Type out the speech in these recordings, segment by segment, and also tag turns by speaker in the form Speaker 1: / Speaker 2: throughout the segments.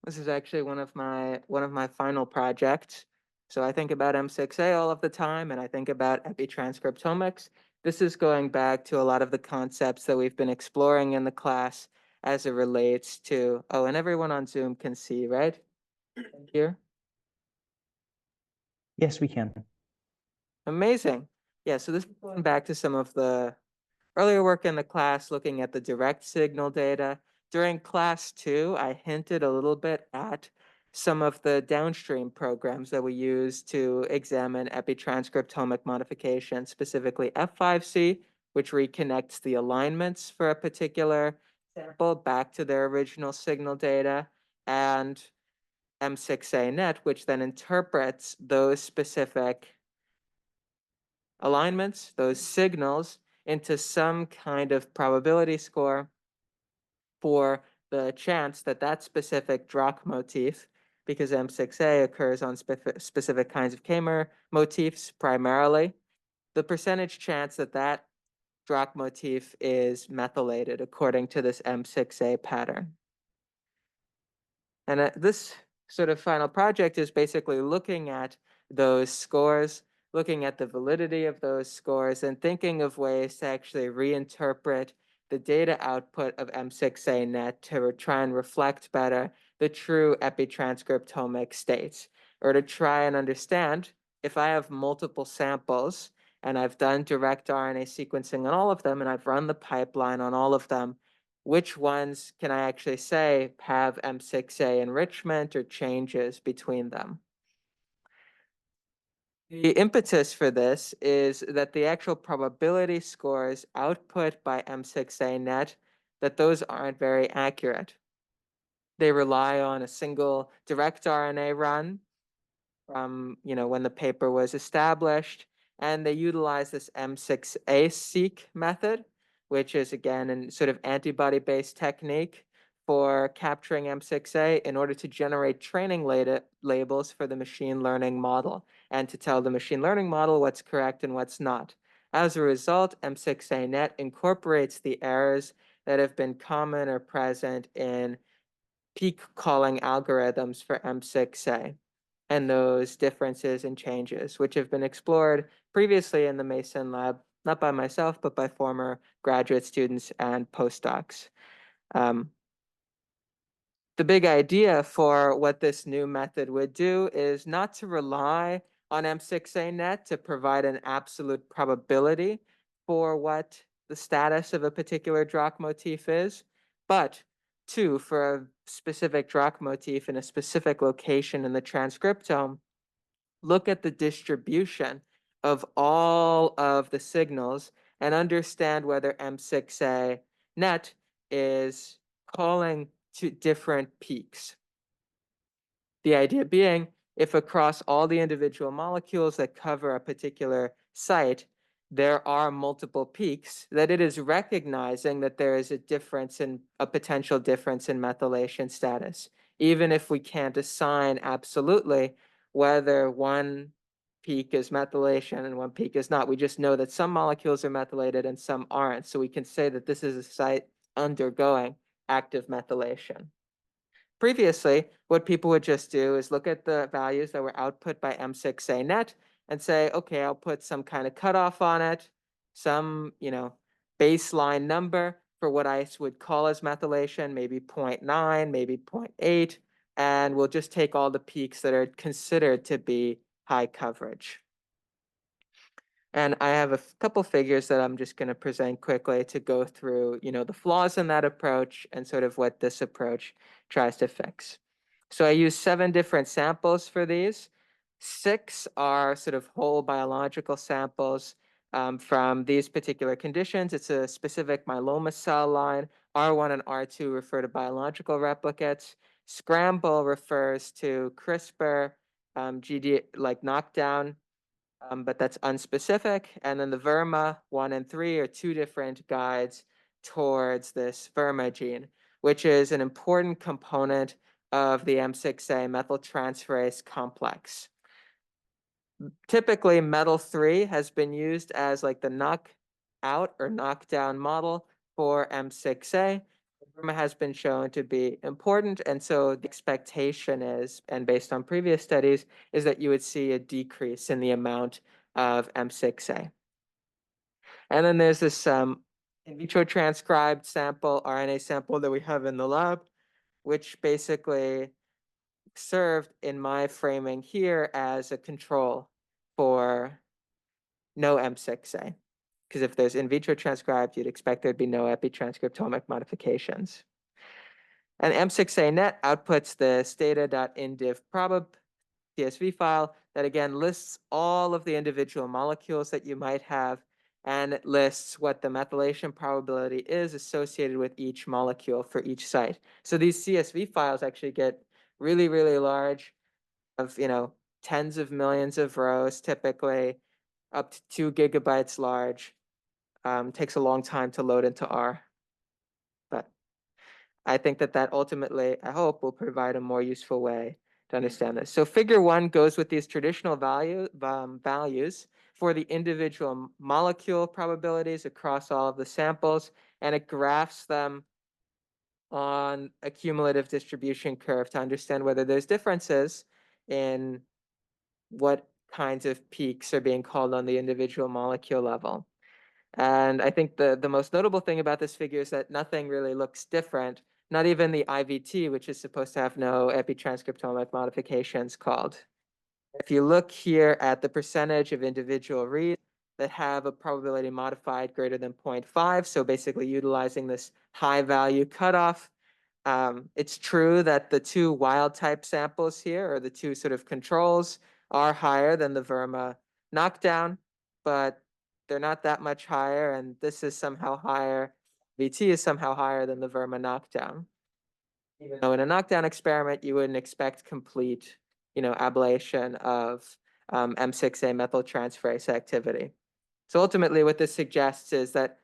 Speaker 1: This is actually one of my final projects. So I think about M6A all of the time, and I think about epitranscriptomics. This is going back to a lot of the concepts that we've been exploring in the class as it relates to, oh, and everyone on Zoom can see, right? Here?
Speaker 2: Yes, we can.
Speaker 1: Amazing. Yeah, so this is going back to some of the earlier work in the class looking at the direct signal data. During class 2, I hinted a little bit at some of the downstream programs that we use to examine epitranscriptomic modification, specifically F5C, which reconnects the alignments for a particular sample back to their original signal data, and M6A net, which then interprets those specific alignments, those signals, into some kind of probability score for the chance that that specific Dirac motif, because M6A occurs on specific kinds of Kamer motifs primarily, the percentage chance that that Dirac motif is methylated according to this M6A pattern. And this sort of final project is basically looking at those scores, looking at the validity of those scores, and thinking of ways to actually reinterpret the data output of M6A net to try and reflect better the true epitranscriptomic states, or to try and understand if I have multiple samples and I've done direct RNA sequencing on all of them and I've run the pipeline on all of them, which ones can I actually say have M6A enrichment or changes between them? The impetus for this is that the actual probability scores output by M6A net, that those aren't very accurate. They rely on a single direct RNA run from when the paper was established, and they utilize this M6A-seq method, which is again a sort of antibody-based technique for capturing M6A in order to generate training labels for the machine learning model and to tell the machine learning model what's correct and what's not. As a result, M6A net incorporates the errors that have been common or present in peak calling algorithms for M6A and those differences and changes, which have been explored previously in the Mason lab, not by myself, but by former graduate students and postdocs. The big idea for what this new method would do is not to rely on M6A net to provide an absolute probability for what the status of a particular Dirac motif is, but two, for a specific Dirac motif in a specific location in the transcriptome, look at the distribution of all of the signals and understand whether M6A net is calling to different peaks. The idea being, if across all the individual molecules that cover a particular site, there are multiple peaks, that it is recognizing that there is a potential difference in methylation status, even if we can't assign absolutely whether one peak is methylation and one peak is not. We just know that some molecules are methylated and some aren't. So we can say that this is a site undergoing active methylation. Previously, what people would just do is look at the values that were output by M6A net and say, okay, I'll put some kind of cutoff on it, some, baseline number for what I would call as methylation, maybe 0.9, maybe 0.8, and we'll just take all the peaks that are considered to be high coverage. And I have a couple figures that I'm just going to present quickly to go through, the flaws in that approach and sort of what this approach tries to fix. So I use 7 different samples for these. 6 are sort of whole biological samples from these particular conditions. It's a specific myeloma cell line. R1 and R2 refer to biological replicates. Scramble refers to CRISPR, GD, like knockdown, but that's unspecific. And then the VERMA 1 and 3 are 2 different guides towards this VERMA gene, which is an important component of the M6A methyltransferase complex. Typically, METL3 has been used as like the knockout or knockdown model for M6A. verma has been shown to be important, and so the expectation is, and based on previous studies, is that you would see a decrease in the amount of M6A. And then there's this in vitro transcribed sample, RNA sample that we have in the lab, which basically served in my framing here as a control for no M6A. Because if there's in vitro transcribed, you'd expect there'd be no epitranscriptomic modifications. And M6A net outputs this data.indiv_probab CSV file that again lists all of the individual molecules that you might have, and it lists what the methylation probability is associated with each molecule for each site. So these CSV files actually get really, really large, of tens of millions of rows, typically up to 2 gigabytes large. Takes a long time to load into R, but I think that ultimately, I hope, will provide a more useful way to understand this. So figure 1 goes with these traditional values for the individual molecule probabilities across all of the samples, and it graphs them on a cumulative distribution curve to understand whether there's differences in what kinds of peaks are being called on the individual molecule level. And I think the most notable thing about this figure is that nothing really looks different, not even the IVT, which is supposed to have no epitranscriptomic modifications called. If you look here at the percentage of individual reads that have a probability modified greater than 0.5, so basically utilizing this high value cutoff, it's true that the 2 wild type samples here, or the 2 sort of controls, are higher than the verma knockdown, but they're not that much higher, and this is somehow higher. VT is somehow higher than the verma knockdown. Even though in a knockdown experiment, you wouldn't expect complete, ablation of M6A methyltransferase activity. So ultimately, what this suggests is that,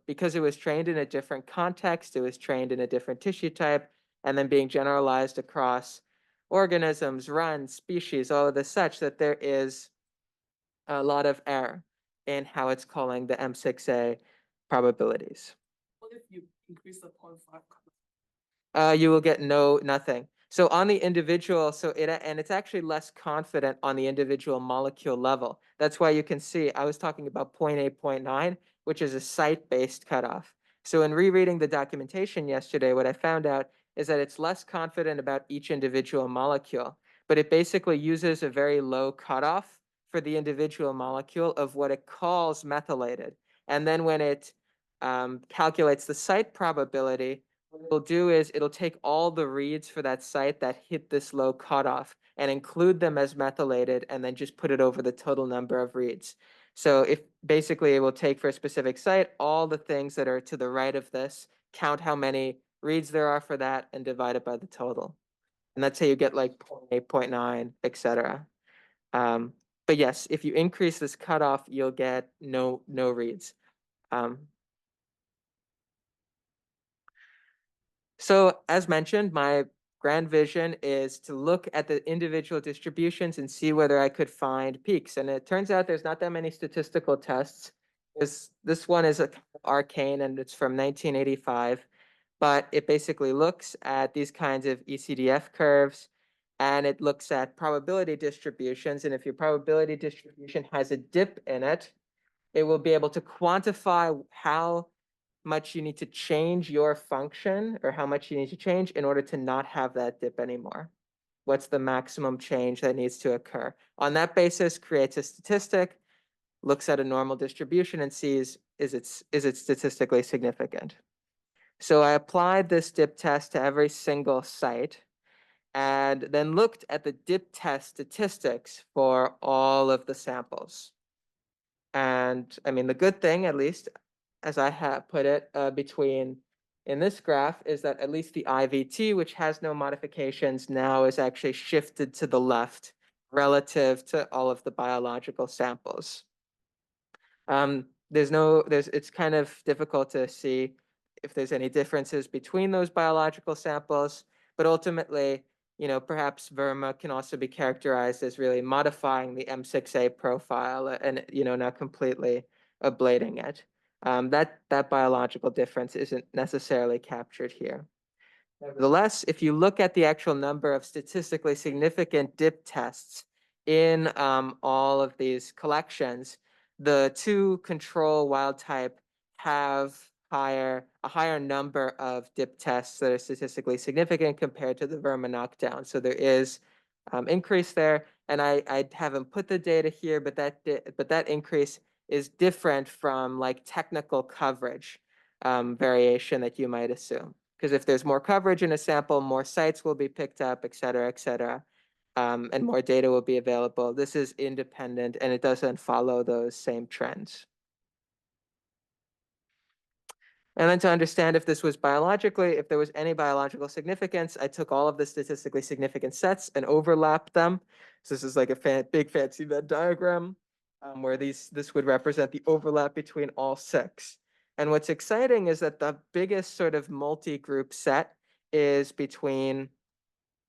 Speaker 1: because it was trained in a different context, it was trained in a different tissue type, and then being generalized across organisms, runs, species, all of this such that there is a lot of error in how it's calling the M6A probabilities.
Speaker 2: What if you increase the 0.5?
Speaker 1: You will get nothing. So on the individual, and it's actually less confident on the individual molecule level. That's why you can see I was talking about 0.8, 0.9, which is a site-based cutoff. So in rereading the documentation yesterday, what I found out is that it's less confident about each individual molecule, but it basically uses a very low cutoff for the individual molecule of what it calls methylated. And then when it calculates the site probability, what it'll do is it'll take all the reads for that site that hit this low cutoff and include them as methylated, and then just put it over the total number of reads. So if basically it will take for a specific site all the things that are to the right of this, count how many reads there are for that, and divide it by the total. And that's how you get like 0.8, 0.9, etc. But yes, if you increase this cutoff, you'll get no reads. So as mentioned, my grand vision is to look at the individual distributions and see whether I could find peaks. And it turns out there's not that many statistical tests. This one is arcane, and it's from 1985. But it basically looks at these kinds of ECDF curves, and it looks at probability distributions. And if your probability distribution has a dip in it, it will be able to quantify how much you need to change your function, or how much you need to change in order to not have that dip anymore. What's the maximum change that needs to occur? On that basis, creates a statistic, looks at a normal distribution and sees, is it statistically significant? So I applied this dip test to every single site, and then looked at the dip test statistics for all of the samples. And I mean, the good thing, at least as I have put it, in this graph, is that at least the IVT, which has no modifications, now is actually shifted to the left relative to all of the biological samples. It's kind of difficult to see if there's any differences between those biological samples, but ultimately, perhaps verma can also be characterized as really modifying the M6A profile and, not completely ablating it. That biological difference isn't necessarily captured here. Nevertheless, if you look at the actual number of statistically significant dip tests in all of these collections, the two control wild type have a higher number of dip tests that are statistically significant compared to the verma knockdown. So there is increase there, and I haven't put the data here, but that increase is different from like technical coverage variation that you might assume. Because if there's more coverage in a sample, more sites will be picked up, et cetera, and more data will be available. This is independent, and it doesn't follow those same trends. And then to understand if this was biologically, if there was any biological significance, I took all of the statistically significant sets and overlapped them. So this is like a big fancy Venn diagram where this would represent the overlap between all 6. And what's exciting is that the biggest sort of multi-group set is between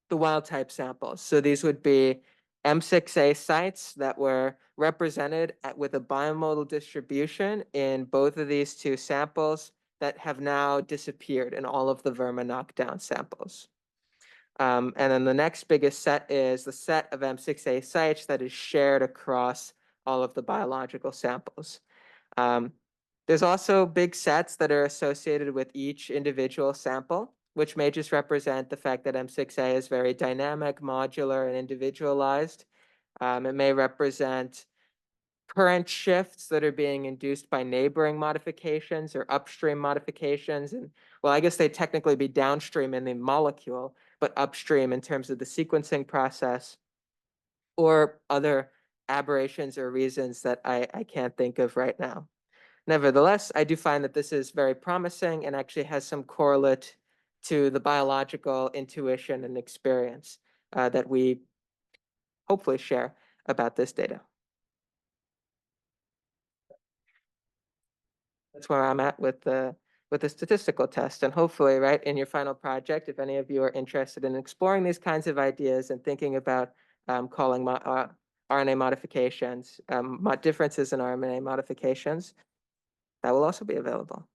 Speaker 1: the wild type samples. So these would be M6A sites that were represented with a bimodal distribution in both of these 2 samples that have now disappeared in all of the verma knockdown samples. And then the next biggest set is the set of M6A sites that is shared across all of the biological samples. There's also big sets that are associated with each individual sample, which may just represent the fact that M6A is very dynamic, modular, and individualized. It may represent current shifts that are being induced by neighboring modifications or upstream modifications. And well, I guess they'd technically be downstream in the molecule, but upstream in terms of the sequencing process, or other aberrations or reasons that I can't think of right now. Nevertheless, I do find that this is very promising and actually has some correlate to the biological intuition and experience that we hopefully share about this data. That's where I'm at with the statistical test. And hopefully, right, in your final project, if any of you are interested in exploring these kinds of ideas and thinking about calling RNA modifications, differences in RNA modifications, that will also be available.